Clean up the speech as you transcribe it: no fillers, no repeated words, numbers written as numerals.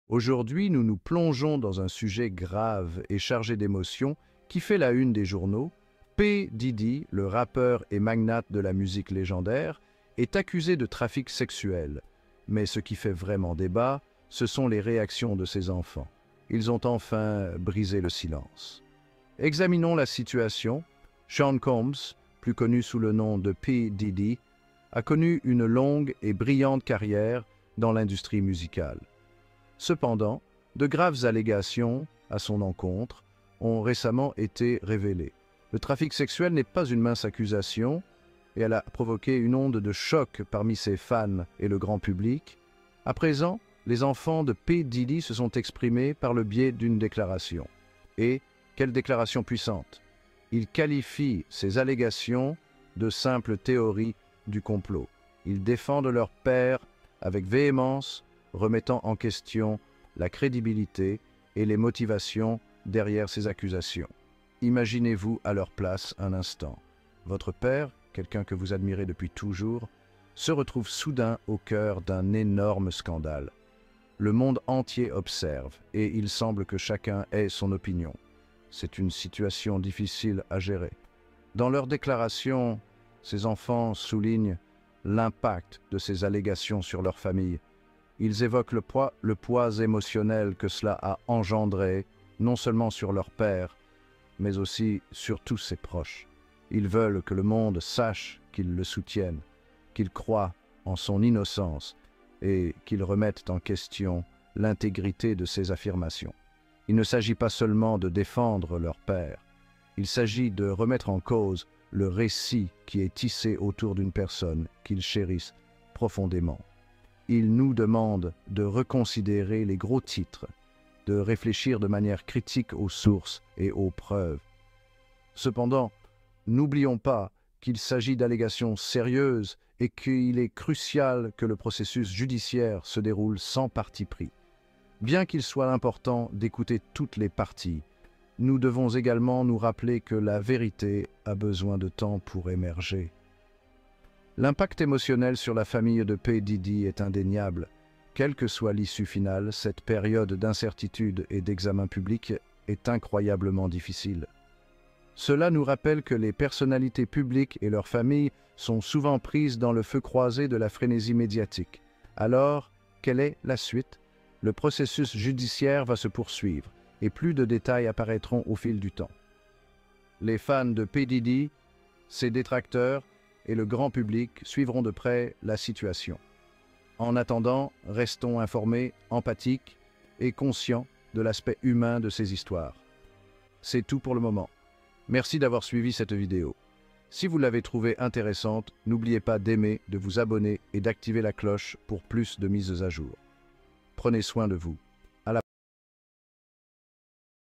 Aujourd'hui, nous nous plongeons dans un sujet grave et chargé d'émotions qui fait la une des journaux. P. Diddy, le rappeur et magnate de la musique légendaire, est accusé de trafic sexuel. Mais ce qui fait vraiment débat, ce sont les réactions de ses enfants. Ils ont enfin brisé le silence. Examinons la situation. Sean Combs, plus connu sous le nom de P. Diddy, a connu une longue et brillante carrière dans l'industrie musicale. Cependant, de graves allégations à son encontre ont récemment été révélées. Le trafic sexuel n'est pas une mince accusation et elle a provoqué une onde de choc parmi ses fans et le grand public. À présent, les enfants de P. Diddy se sont exprimés par le biais d'une déclaration. Et quelle déclaration puissante! Ils qualifient ces allégations de simples théories du complot. Ils défendent leur père avec véhémence, remettant en question la crédibilité et les motivations derrière ces accusations. Imaginez-vous à leur place un instant. Votre père, quelqu'un que vous admirez depuis toujours, se retrouve soudain au cœur d'un énorme scandale. Le monde entier observe et il semble que chacun ait son opinion. C'est une situation difficile à gérer. Dans leur déclaration, ces enfants soulignent l'impact de ces allégations sur leur famille. Ils évoquent le poids émotionnel que cela a engendré, non seulement sur leur père, mais aussi sur tous ses proches. Ils veulent que le monde sache qu'ils le soutiennent, qu'ils croient en son innocence et qu'ils remettent en question l'intégrité de ses affirmations. Il ne s'agit pas seulement de défendre leur père, il s'agit de remettre en cause le récit qui est tissé autour d'une personne qu'ils chérissent profondément. Ils nous demandent de reconsidérer les gros titres, de réfléchir de manière critique aux sources et aux preuves. Cependant, n'oublions pas qu'il s'agit d'allégations sérieuses et qu'il est crucial que le processus judiciaire se déroule sans parti pris. Bien qu'il soit important d'écouter toutes les parties, nous devons également nous rappeler que la vérité a besoin de temps pour émerger. L'impact émotionnel sur la famille de P. Diddy est indéniable. Quelle que soit l'issue finale, cette période d'incertitude et d'examen public est incroyablement difficile. Cela nous rappelle que les personnalités publiques et leurs familles sont souvent prises dans le feu croisé de la frénésie médiatique. Alors, quelle est la suite? Le processus judiciaire va se poursuivre et plus de détails apparaîtront au fil du temps. Les fans de P. Diddy, ses détracteurs et le grand public suivront de près la situation. En attendant, restons informés, empathiques et conscients de l'aspect humain de ces histoires. C'est tout pour le moment. Merci d'avoir suivi cette vidéo. Si vous l'avez trouvée intéressante, n'oubliez pas d'aimer, de vous abonner et d'activer la cloche pour plus de mises à jour. Prenez soin de vous.